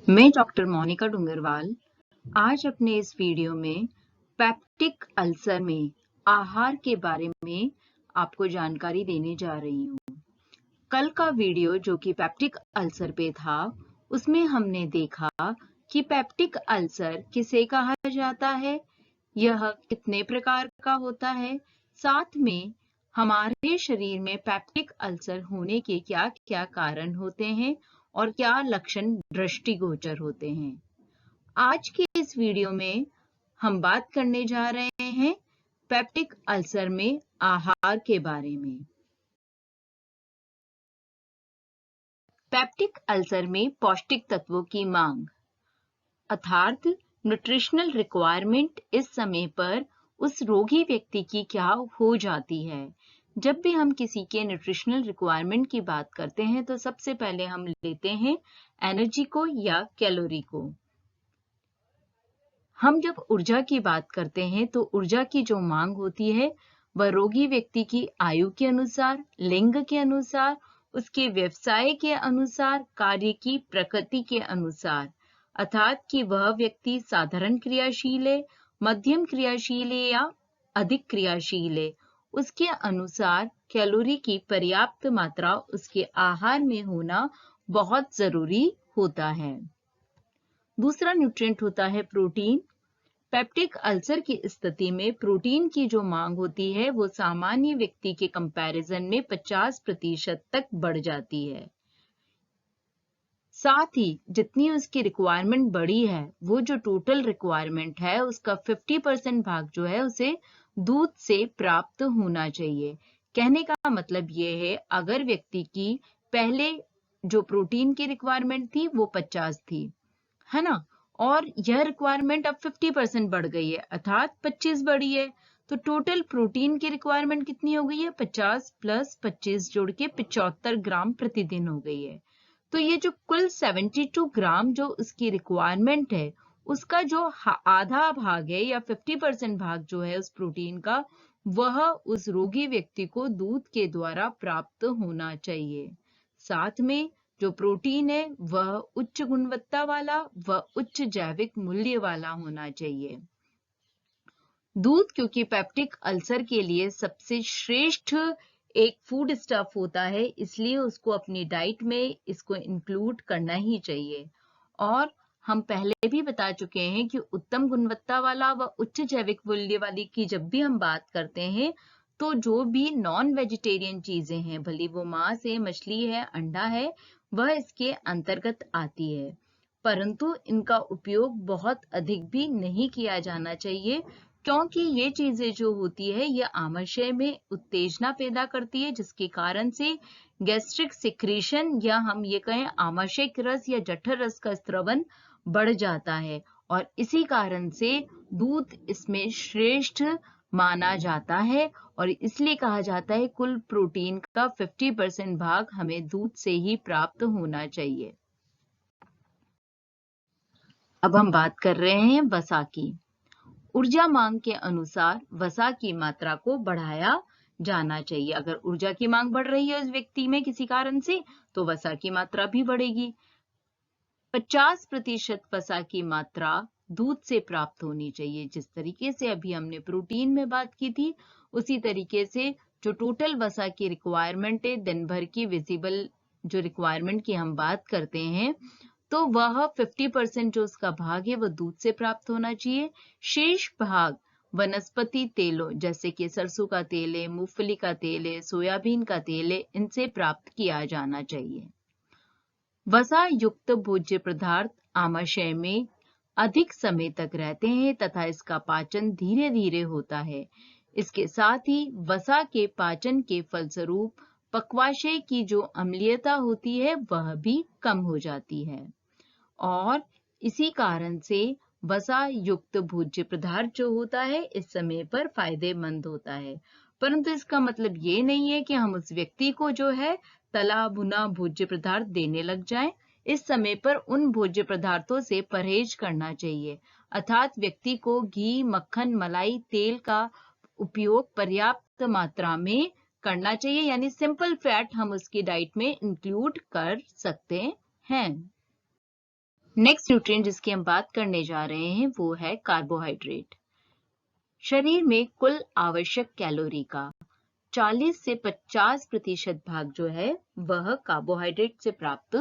मैं डॉक्टर मोनिका डूंगरवाल आज अपने इस वीडियो में पेप्टिक अल्सर में आहार के बारे में आपको जानकारी देने जा रही हूँ। कल का वीडियो जो कि पेप्टिक अल्सर पे था, उसमें हमने देखा कि पेप्टिक अल्सर किसे कहा जाता है, यह कितने प्रकार का होता है, साथ में हमारे शरीर में पेप्टिक अल्सर होने के क्या-क्या कारण होते हैं और क्या लक्षण दृष्टिगोचर होते हैं। आज के इस वीडियो में हम बात करने जा रहे हैं पेप्टिक अल्सर में आहार के बारे में। पेप्टिक अल्सर में पौष्टिक तत्वों की मांग अर्थात न्यूट्रिशनल रिक्वायरमेंट इस समय पर उस रोगी व्यक्ति की क्या हो जाती है। जब भी हम किसी के न्यूट्रिशनल रिक्वायरमेंट की बात करते हैं तो सबसे पहले हम लेते हैं एनर्जी को या कैलोरी को। हम जब ऊर्जा की बात करते हैं तो ऊर्जा की जो मांग होती है वह रोगी व्यक्ति की आयु के अनुसार, लिंग के अनुसार, उसके व्यवसाय के अनुसार, कार्य की प्रकृति के अनुसार, अर्थात कि वह व्यक्ति साधारण क्रियाशील है, मध्यम क्रियाशील है या अधिक क्रियाशील है, उसके अनुसार कैलोरी की पर्याप्त मात्रा उसके आहार में होना बहुत जरूरी होता है। दूसरा न्यूट्रिएंट होता है प्रोटीन। पेप्टिक अल्सर की स्थिति में प्रोटीन की जो मांग होती है वो सामान्य व्यक्ति के कंपैरिजन में 50% तक बढ़ जाती है। साथ ही जितनी उसकी रिक्वायरमेंट बढ़ी है वो जो टोटल रिक्वायरमेंट है उसका 50% भाग जो है उसे दूध से प्राप्त होना चाहिए। कहने का मतलब ये है अगर व्यक्ति की पहले जो प्रोटीन की रिक्वायरमेंट थी वो 50 थी, है ना, और यह रिक्वायरमेंट अब 50% बढ़ गई है अर्थात 25 बढ़ी है, तो टोटल प्रोटीन की रिक्वायरमेंट कितनी हो गई है? 50 प्लस 25 जोड़ के 75 ग्राम प्रतिदिन हो गई है। तो ये जो कुल 72 ग्राम जो उसकी रिक्वायरमेंट है उसका जो आधा भाग है या 50% भाग जो है उस प्रोटीन का, वह उस रोगी व्यक्ति को दूध के द्वारा प्राप्त होना चाहिए। साथ में जो प्रोटीन है वह उच्च गुणवत्ता वाला व उच्च जैविक मूल्य वाला होना चाहिए। दूध क्योंकि पेप्टिक अल्सर के लिए सबसे श्रेष्ठ एक फूड स्टफ होता है, इसलिए उसको अपनी डाइट में इसको इंक्लूड करना ही चाहिए। और हम पहले भी बता चुके हैं कि उत्तम गुणवत्ता वाला व उच्च जैविक मूल्य वाली की जब भी हम बात करते हैं तो जो भी नॉन वेजिटेरियन चीजें हैं, भले वो मांस है, मछली है, अंडा है, वह इसके अंतर्गत आती है, परंतु इनका उपयोग बहुत अधिक भी नहीं किया जाना चाहिए क्योंकि ये चीजें जो होती है ये आमाशय में उत्तेजना पैदा करती है जिसके कारण से गैस्ट्रिक सिक्रीशन या हम ये कहें आमाशय रस या जठर रस का स्रवन बढ़ जाता है और इसी कारण से दूध इसमें श्रेष्ठ माना जाता है और इसलिए कहा जाता है कुल प्रोटीन का 50% भाग हमें दूध से ही प्राप्त होना चाहिए। अब हम बात कर रहे हैं वसा की। ऊर्जा मांग के अनुसार वसा की मात्रा को बढ़ाया जाना चाहिए। अगर ऊर्जा की मांग बढ़ रही है उस व्यक्ति में किसी कारण से तो वसा की मात्रा भी बढ़ेगी। 50% वसा की मात्रा दूध से प्राप्त होनी चाहिए। जिस तरीके से अभी हमने प्रोटीन में बात की थी उसी तरीके से जो टोटल वसा की रिक्वायरमेंट है दिन भर की विजिबल जो रिक्वायरमेंट की हम बात करते हैं तो वह 50% जो उसका भाग है वह दूध से प्राप्त होना चाहिए। शेष भाग वनस्पति तेलों जैसे कि सरसों का तेल है, मूंगफली का तेल है, सोयाबीन का तेल है, इनसे प्राप्त किया जाना चाहिए। वसा युक्त भोज्य पदार्थ आमाशय में अधिक समय तक रहते हैं तथा इसका पाचन धीरे धीरे होता है। इसके साथ ही वसा के पाचन के फलस्वरूप पक्वाशय की जो अम्लीयता होती है वह भी कम हो जाती है और इसी कारण से वसा युक्त भोज्य पदार्थ जो होता है इस समय पर फायदेमंद होता है, परंतु इसका मतलब ये नहीं है कि हम उस व्यक्ति को जो है तला भुना भोज्य पदार्थ देने लग जाएं। इस समय पर उन भोज्य पदार्थों से परहेज करना चाहिए, अर्थात व्यक्ति को घी, मक्खन, मलाई, तेल का उपयोग पर्याप्त मात्रा में करना चाहिए, यानी सिंपल फैट हम उसकी डाइट में इंक्लूड कर सकते हैं। नेक्स्ट न्यूट्रिएंट जिसकी हम बात करने जा रहे हैं वो है कार्बोहाइड्रेट। शरीर में कुल आवश्यक कैलोरी का 40 से 50% भाग जो है वह कार्बोहाइड्रेट से प्राप्त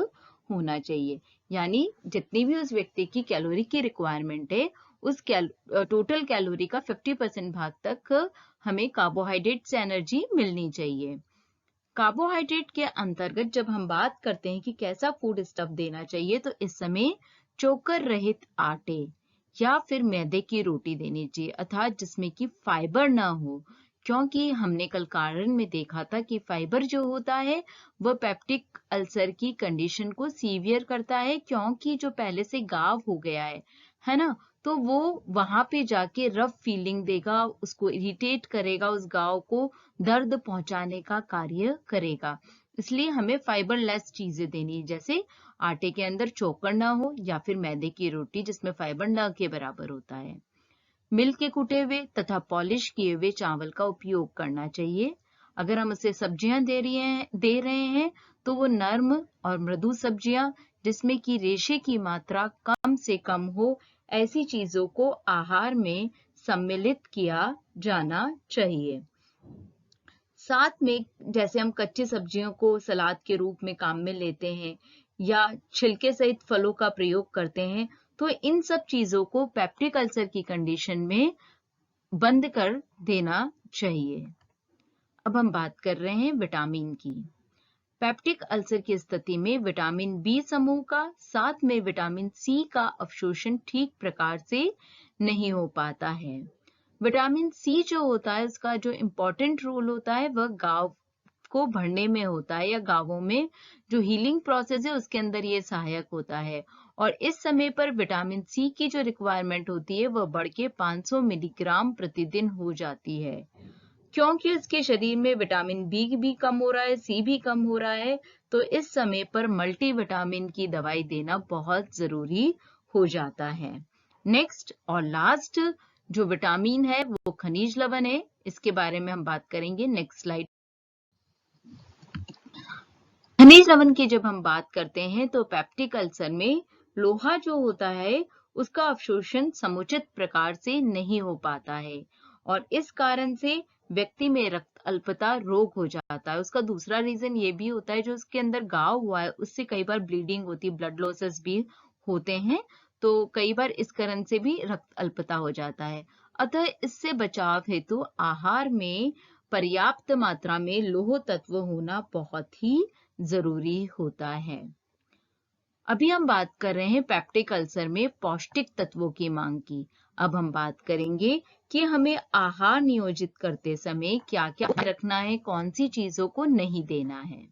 होना चाहिए। यानी जितनी भी उस व्यक्ति की कैलोरी की रिक्वायरमेंट है उस टोटल कैलोरी का 50% भाग तक हमें कार्बोहाइड्रेट से एनर्जी मिलनी चाहिए। कार्बोहाइड्रेट के अंतर्गत जब हम बात करते हैं कि कैसा फूड स्टफ देना चाहिए तो इस समय चोकर रहित आटे या फिर मैदे की रोटी देनी चाहिए, अर्थात जिसमें कि फाइबर ना हो, क्योंकि हमने कल कारण में देखा था कि फाइबर जो होता है वह पेप्टिक अल्सर की कंडीशन को सीवियर करता है, क्योंकि जो पहले से घाव हो गया है ना, तो वो वहां पे जाके रफ फीलिंग देगा, उसको इरिटेट करेगा, उस घाव को दर्द पहुंचाने का कार्य करेगा। इसलिए हमें फाइबर लेस चीजें देनी, जैसे आटे के अंदर चोकर ना हो या फिर मैदे की रोटी जिसमें फाइबर न के बराबर होता है। मिल के कुटे हुए तथा पॉलिश किए हुए चावल का उपयोग करना चाहिए। अगर हम उसे सब्जियां दे रहे हैं तो वो नर्म और मृदु सब्जियां जिसमें कि रेशे की मात्रा कम से कम हो, ऐसी चीजों को आहार में सम्मिलित किया जाना चाहिए। साथ में जैसे हम कच्ची सब्जियों को सलाद के रूप में काम में लेते हैं या छिलके सहित फलों का प्रयोग करते हैं, तो इन सब चीजों को पेप्टिक अल्सर की कंडीशन में बंद कर देना चाहिए। अब हम बात कर रहे हैं विटामिन की। पेप्टिक अल्सर की स्थिति में विटामिन बी समूह का साथ में विटामिन सी का अवशोषण ठीक प्रकार से नहीं हो पाता है। विटामिन सी जो होता है उसका जो इम्पोर्टेंट रोल होता है वह घाव को भरने में होता है, या घावों में जो हीलिंग प्रोसेस है उसके अंदर ये सहायक होता है। और इस समय पर विटामिन सी की जो रिक्वायरमेंट होती है वह बढ़ के 500 मिलीग्राम प्रतिदिन हो जाती है। क्योंकि उसके शरीर में विटामिन बी भी कम हो रहा है, सी भी कम हो रहा है, तो इस समय पर मल्टीविटामिन की दवाई देना बहुत जरूरी हो जाता है। नेक्स्ट और लास्ट जो विटामिन है वो खनिज लवण है। इसके बारे में हम बात करेंगे नेक्स्ट स्लाइड। खनिज लवण की जब हम बात करते हैं तो पेप्टिक अल्सर में लोहा जो होता है उसका अवशोषण समुचित प्रकार से नहीं हो पाता है और इस कारण से व्यक्ति में रक्त अल्पता रोग हो जाता है। उसका दूसरा रीजन ये भी होता है जो उसके अंदर घाव हुआ है उससे कई बार ब्लीडिंग होती है, ब्लड लॉसेस भी होते हैं, तो कई बार इस कारण से भी रक्त अल्पता हो जाता है। अतः इससे बचाव हेतु आहार में पर्याप्त मात्रा में लौह तत्व होना बहुत ही जरूरी होता है। अभी हम बात कर रहे हैं पेप्टिक अल्सर में पौष्टिक तत्वों की मांग की। अब हम बात करेंगे कि हमें आहार नियोजित करते समय क्या क्या रखना है, कौन सी चीजों को नहीं देना है।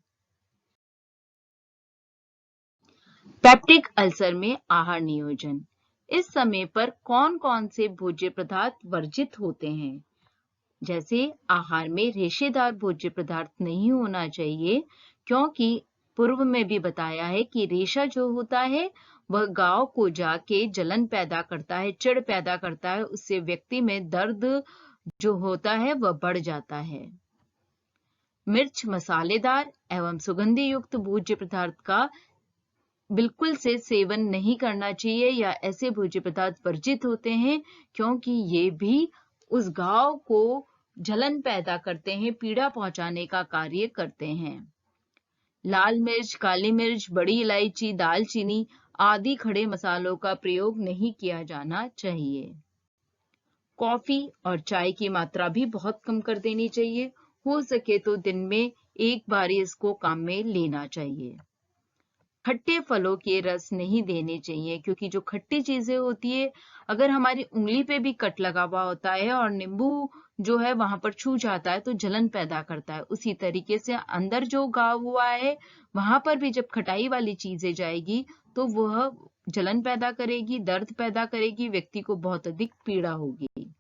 पेप्टिक अल्सर में आहार नियोजन। इस समय पर कौन कौन से भोज्य पदार्थ वर्जित होते हैं? जैसे आहार में रेशेदार भोज्य पदार्थ नहीं होना चाहिए, क्योंकि पूर्व में भी बताया है कि रेशा जो होता है वह घाव को जाके जलन पैदा करता है, चिढ़ पैदा करता है, उससे व्यक्ति में दर्द जो होता है वह बढ़ जाता है। मिर्च, मसालेदार एवं सुगंधी युक्त भोज्य पदार्थ का बिल्कुल से सेवन नहीं करना चाहिए या ऐसे भोज्य पदार्थ वर्जित होते हैं, क्योंकि ये भी उस घाव को जलन पैदा करते हैं, पीड़ा पहुंचाने का कार्य करते हैं। लाल मिर्च, काली मिर्च, बड़ी इलायची, दालचीनी आदि खड़े मसालों का प्रयोग नहीं किया जाना चाहिए। कॉफी और चाय की मात्रा भी बहुत कम कर देनी चाहिए। हो सके तो दिन में एक बार इसको काम में लेना चाहिए। खट्टे फलों के रस नहीं देने चाहिए, क्योंकि जो खट्टी चीजें होती है अगर हमारी उंगली पे भी कट लगा हुआ होता है और नींबू जो है वहां पर छू जाता है तो जलन पैदा करता है। उसी तरीके से अंदर जो घाव हुआ है वहां पर भी जब खटाई वाली चीजें जाएगी तो वह जलन पैदा करेगी, दर्द पैदा करेगी, व्यक्ति को बहुत अधिक पीड़ा होगी।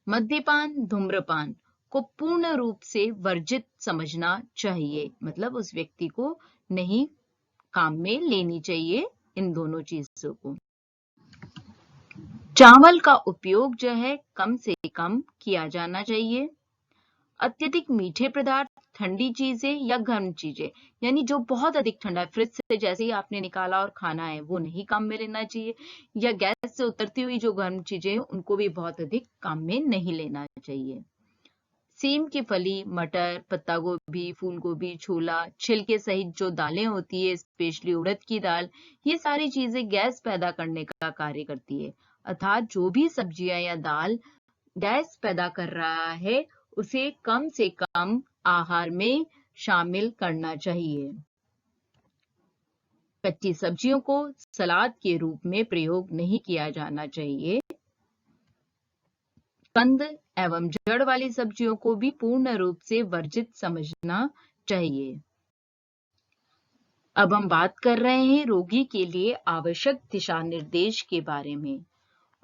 मद्यपान, धूम्रपान को पूर्ण रूप से वर्जित समझना चाहिए, मतलब उस व्यक्ति को नहीं काम में लेनी चाहिए इन दोनों चीजों को। चावल का उपयोग जो है कम से कम किया जाना चाहिए। अत्यधिक मीठे पदार्थ ठंडी चीजें या गर्म चीजें, यानी जो बहुत अधिक ठंडा है, फ्रिज से जैसे ही आपने निकाला और खाना है वो नहीं काम में लेना चाहिए, या गैस से उतरती हुई जो गर्म चीजें हैं उनको भी बहुत अधिक काम में नहीं लेना चाहिए। सेम की फली, मटर, पत्ता गोभी, फूल गोभी, छोला, छिलके सहित जो दालें होती है, स्पेशली उड़द की दाल, ये सारी चीजें गैस पैदा करने का कार्य करती है। अर्थात जो भी सब्जियां या दाल गैस पैदा कर रहा है उसे कम से कम आहार में शामिल करना चाहिए। कच्ची सब्जियों को सलाद के रूप में प्रयोग नहीं किया जाना चाहिए। कंद एवं जड़ वाली सब्जियों को भी पूर्ण रूप से वर्जित समझना चाहिए। अब हम बात कर रहे हैं रोगी के लिए आवश्यक दिशा निर्देश के बारे में।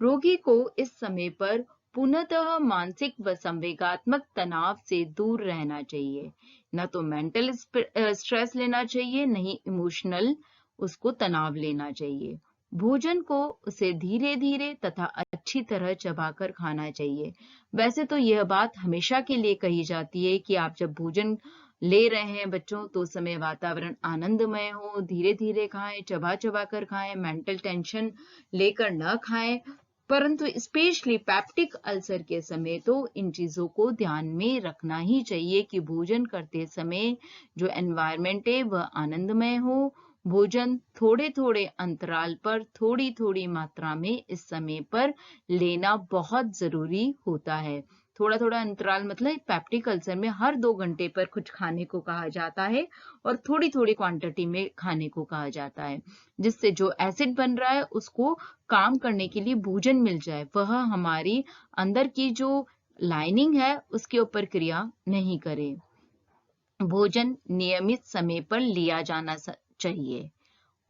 रोगी को इस समय पर पूर्णतः मानसिक व संवेगात्मक तनाव से दूर रहना चाहिए। न तो मेंटल स्ट्रेस लेना चाहिए, नहीं इमोशनल उसको तनाव लेना चाहिए। भोजन को उसे धीरे धीरे तथा अच्छी तरह चबाकर खाना चाहिए। वैसे तो यह बात हमेशा के लिए कही जाती है कि आप जब भोजन ले रहे हैं बच्चों तो उस समय वातावरण आनंदमय हो, धीरे धीरे खाएं, चबा चबा कर खाएं, मेंटल टेंशन लेकर न खाएं। परंतु स्पेशली पैप्टिक अल्सर के समय तो इन चीजों को ध्यान में रखना ही चाहिए कि भोजन करते समय जो एनवायरनमेंट है वह आनंदमय हो। भोजन थोड़े थोड़े अंतराल पर थोड़ी थोड़ी मात्रा में इस समय पर लेना बहुत जरूरी होता है। थोड़ा थोड़ा अंतराल मतलब पैप्टिक अल्सर में हर 2 घंटे पर कुछ खाने को कहा जाता है और थोड़ी थोड़ी क्वांटिटी में खाने को कहा जाता है, जिससे जो एसिड बन रहा है उसको काम करने के लिए भोजन मिल जाए, वह हमारी अंदर की जो लाइनिंग है उसके ऊपर क्रिया नहीं करे। भोजन नियमित समय पर लिया जाना चाहिए।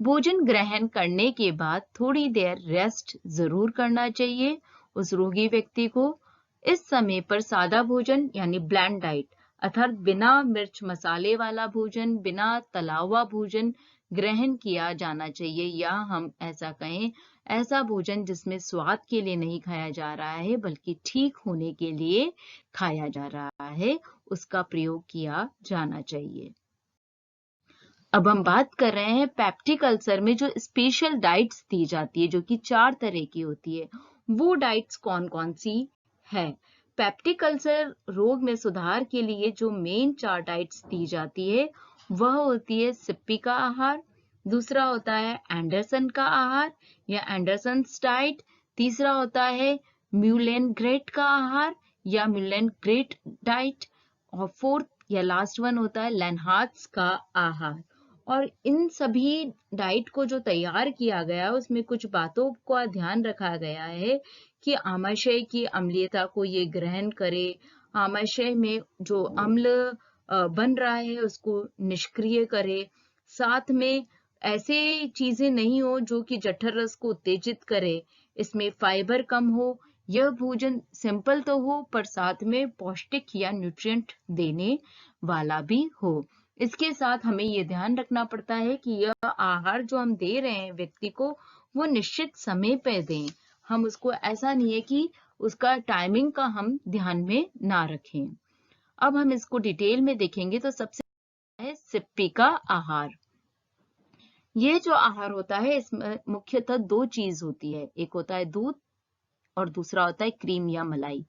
भोजन ग्रहण करने के बाद थोड़ी देर रेस्ट जरूर करना चाहिए उस रोगी व्यक्ति को। इस समय पर सादा भोजन यानी ब्लैंड डाइट अर्थात बिना मिर्च मसाले वाला भोजन, बिना तला हुआ भोजन ग्रहण किया जाना चाहिए, या हम ऐसा कहें ऐसा भोजन जिसमें स्वाद के लिए नहीं खाया जा रहा है बल्कि ठीक होने के लिए खाया जा रहा है, उसका प्रयोग किया जाना चाहिए। अब हम बात कर रहे हैं पैप्टिक अल्सर में जो स्पेशल डाइट्स दी जाती है जो कि 4 तरह की होती है, वो डाइट्स कौन कौन सी है। पैप्टिक अल्सर रोग में सुधार के लिए जो मेन 4 डाइट्स दी जाती है वह होती है सिप्पी का आहार, दूसरा होता है एंडरसन का आहार या एंडरसन्स डाइट, तीसरा होता है म्यूलेन ग्रेट का आहार या म्यूलेन ग्रेट डाइट, और फोर्थ या लास्ट वन होता है लेनहार्ट्स का आहार। और इन सभी डाइट को जो तैयार किया गया है उसमें कुछ बातों का ध्यान रखा गया है कि आमाशय की अम्लीयता को ये ग्रहण करे, आमाशय में जो अम्ल बन रहा है उसको निष्क्रिय करे, साथ में ऐसे चीजें नहीं हो जो कि जठर रस को उत्तेजित करे, इसमें फाइबर कम हो, यह भोजन सिंपल तो हो पर साथ में पौष्टिक या न्यूट्रिएंट देने वाला भी हो। इसके साथ हमें ये ध्यान रखना पड़ता है कि यह आहार जो हम दे रहे हैं व्यक्ति को वो निश्चित समय पे दें। हम उसको ऐसा नहीं है कि उसका टाइमिंग का हम ध्यान में ना रखें। अब हम इसको डिटेल में देखेंगे तो सबसे है सिप्पी का आहार। ये जो आहार होता है इसमें मुख्यतः 2 चीज होती है, एक होता है दूध और दूसरा होता है क्रीम या मलाई,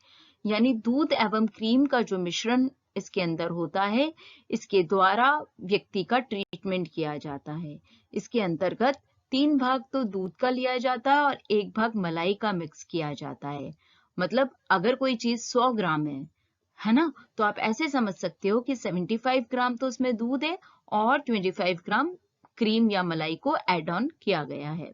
यानी दूध एवं क्रीम का जो मिश्रण इसके अंदर होता है इसके द्वारा व्यक्ति का ट्रीटमेंट किया जाता है। इसके अंतर्गत 3 भाग तो दूध का लिया जाता है और 1 भाग मलाई का मिक्स किया जाता है। मतलब अगर कोई चीज 100 ग्राम है ना, तो आप ऐसे समझ सकते हो कि 75 ग्राम तो उसमें दूध है और 25 ग्राम क्रीम या मलाई को एड ऑन किया गया है।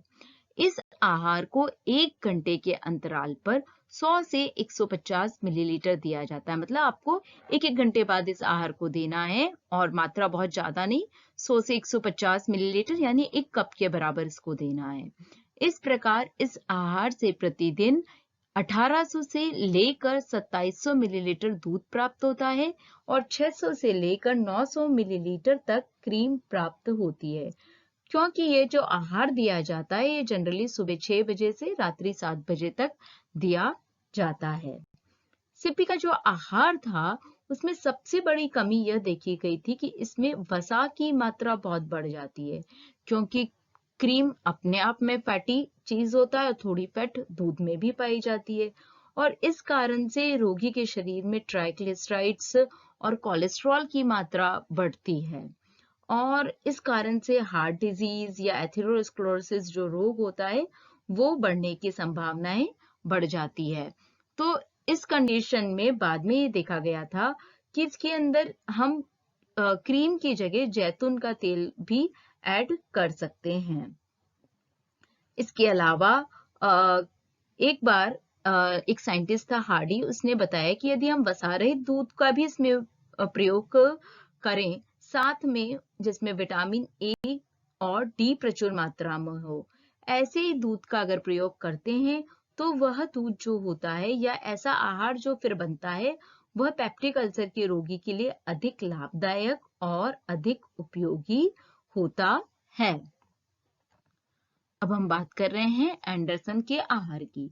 इस आहार को 1 घंटे के अंतराल पर 100 से 150 मिलीलीटर दिया जाता है। मतलब आपको 1-1 घंटे बाद इस आहार को देना है और मात्रा बहुत ज्यादा नहीं, 100 से 150 मिलीलीटर यानी 1 कप के बराबर इसको देना है। इस प्रकार इस आहार से प्रतिदिन 1800 से लेकर 2700 मिलीलीटर दूध प्राप्त होता है और 600 से लेकर 900 मिलीलीटर तक क्रीम प्राप्त होती है। क्योंकि ये जो आहार दिया जाता है ये जनरली सुबह 6 बजे से रात्रि 7 बजे तक दिया जाता है। सिप्पी का जो आहार था उसमें सबसे बड़ी कमी यह देखी गई थी कि इसमें वसा की मात्रा बहुत बढ़ जाती है, क्योंकि क्रीम अपने आप में फैटी चीज होता है, थोड़ी फैट दूध में भी पाई जाती है, और इस कारण से रोगी के शरीर में ट्राइग्लिसराइड्स और कोलेस्ट्रॉल की मात्रा बढ़ती है, और इस कारण से हार्ट डिजीज या एथेरोस्क्लेरोसिस जो रोग होता है वो बढ़ने की संभावनाएं बढ़ जाती है। तो इस कंडीशन में बाद में ये देखा गया था कि इसके अंदर हम क्रीम की जगह जैतून का तेल भी ऐड कर सकते हैं। इसके अलावा एक बार एक साइंटिस्ट था हार्डी, उसने बताया कि यदि हम वसा रहित दूध का भी इसमें प्रयोग करें, साथ में जिसमें विटामिन ए और डी प्रचुर मात्रा में हो, ऐसे ही दूध का अगर प्रयोग करते हैं तो वह दूध जो होता है या ऐसा आहार जो फिर बनता है वह पेप्टिक अल्सर के रोगी के लिए अधिक लाभदायक और अधिक उपयोगी होता है। अब हम बात कर रहे हैं एंडरसन के आहार की।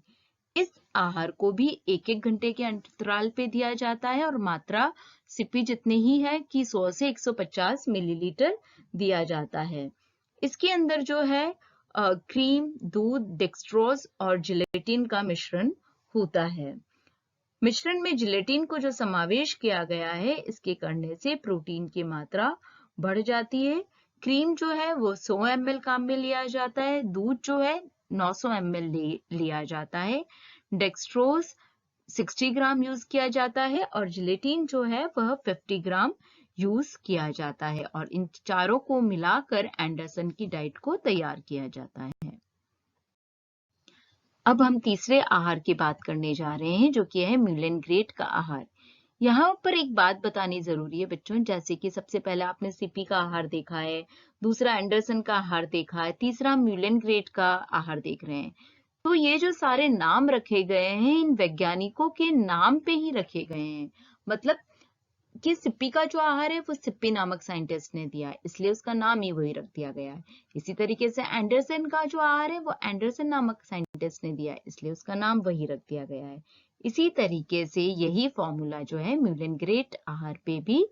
इस आहार को भी 1-1 घंटे के अंतराल पे दिया जाता है और मात्रा सिप्पी जितनी ही है कि 100 से 150 मिलीलीटर दिया जाता है। इसके अंदर जो है क्रीम, दूध, डेक्सट्रोज और जिलेटिन का मिश्रण होता है। मिश्रण में जिलेटिन को जो समावेश किया गया है, इसके करने से प्रोटीन की मात्रा बढ़ जाती है। क्रीम जो है वो 100 ml काम में लिया जाता है, दूध जो है 900 ml लिया जाता है, डेक्सट्रोज 60 ग्राम यूज किया जाता है और जिलेटिन जो है वह 50 ग्राम यूज किया जाता है, और इन चारों को मिलाकर एंडरसन की डाइट को तैयार किया जाता है। अब हम तीसरे आहार की बात करने जा रहे हैं, जो कि है म्यूलेनग्रेट का आहार। यहाँ पर एक बात बतानी जरूरी है बच्चों, जैसे कि सबसे पहले आपने सिपी का आहार देखा है, दूसरा एंडरसन का आहार देखा है, तीसरा म्यूलेनग्रेट का आहार देख रहे हैं। तो ये जो सारे नाम रखे गए हैं, इन वैज्ञानिकों के नाम पे ही रखे गए हैं। मतलब कि सिप्पी का जो आहार है वो सिप्पी नामक साइंटिस्ट ने दिया है, इसलिए उसका नाम ही वही रख दिया गया है। इसी तरीके से एंडरसन का जो आहार है वो एंडरसन नामक साइंटिस्ट ने दिया है, इसलिए उसका नाम वही रख दिया गया है। इसी तरीके से यही फॉर्मूला जो है म्यूलेनग्रेट आहार पे भी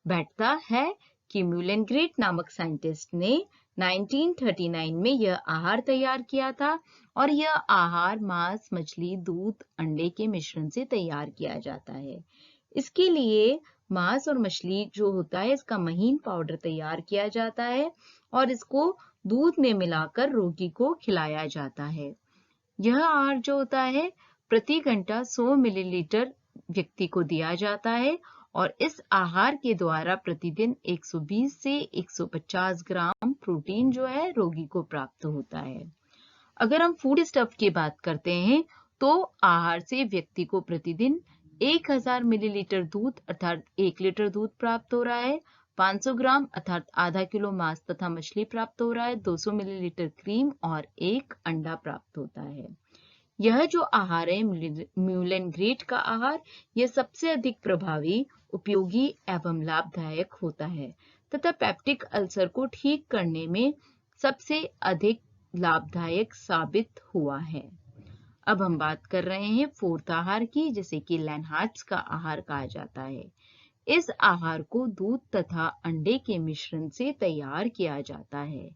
बैठता है कि म्यूलेनग्रेट नामक साइंटिस्ट ने 1939 में यह आहार तैयार किया था, और यह आहार मांस, मछली, दूध, अंडे के मिश्रण से तैयार किया जाता है। इसके लिए मांस और मछली जो होता है इसका महीन पाउडर तैयार किया जाता है और इसको दूध में मिलाकर रोगी को खिलाया जाता है। यह आहार जो होता है प्रति घंटा 100 मिलीलीटर व्यक्ति को दिया जाता है, और इस आहार के द्वारा प्रतिदिन 120 से 150 ग्राम प्रोटीन जो है रोगी को प्राप्त होता है। अगर हम फूड स्टफ की बात करते हैं तो आहार से व्यक्ति को प्रतिदिन 1000 मिलीलीटर दूध अर्थात 1 लीटर दूध प्राप्त हो रहा है, 500 ग्राम अर्थात आधा किलो मांस तथा मछली प्राप्त हो रहा है, 200 मिलीलीटर क्रीम और 1 अंडा प्राप्त होता है। यह जो आहार है म्यूलेनग्रेट का आहार, यह सबसे अधिक प्रभावी, उपयोगी एवं लाभदायक होता है तथा पेप्टिक अल्सर को ठीक करने में सबसे अधिक लाभदायक साबित हुआ है। अब हम बात कर रहे हैं फोर्थ आहार की, जिसे कि लैनहार्ट्स का आहार कहा जाता है। इस आहार को दूध तथा अंडे के मिश्रण से तैयार किया जाता है।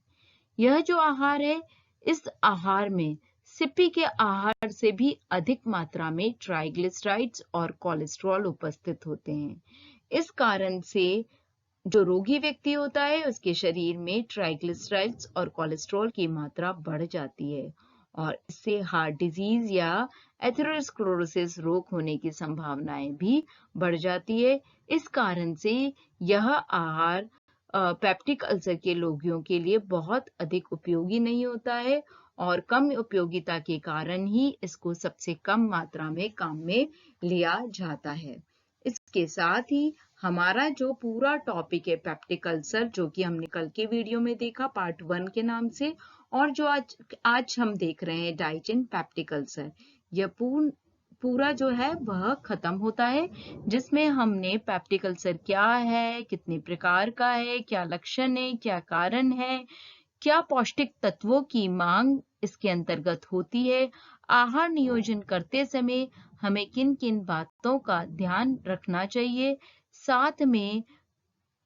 यह जो आहार है, इस आहार में सिप्पी के आहार से भी अधिक मात्रा में ट्राइग्लिसराइड्स और कोलेस्ट्रॉल उपस्थित होते हैं। इस कारण से जो रोगी व्यक्ति होता है उसके शरीर में ट्राइग्लिसराइड्स और कोलेस्ट्रॉल की मात्रा बढ़ जाती है, और इससे हार्ट डिजीज या एथेरोस्क्लेरोसिस रोग होने की संभावनाएं भी बढ़ जाती है। इस कारण से यह आहार पेप्टिक अल्सर के रोगियों के लिए बहुत अधिक उपयोगी नहीं होता है, और कम उपयोगिता के कारण ही इसको सबसे कम मात्रा में काम में लिया जाता है। इसके साथ ही हमारा जो पूरा टॉपिक है पेप्टिक अल्सर, जो कि हमने कल के वीडियो में देखा पार्ट 1 के नाम से, और जो आज हम देख रहे हैं डाइजेन पेप्टिक अल्सर, यह पूरा जो है वह खत्म होता है, जिसमें हमने पेप्टिक अल्सर क्या है, कितने प्रकार का है, क्या लक्षण है, क्या कारण है, क्या पौष्टिक तत्वों की मांग इसके अंतर्गत होती है? आहार नियोजन करते समय हमें किन-किन बातों का ध्यान रखना चाहिए? साथ में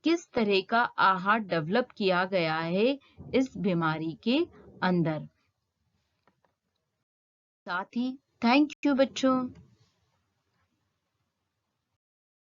किस तरह का आहार डेवलप किया गया है इस बीमारी के अंदर? साथ ही थैंक यू बच्चों।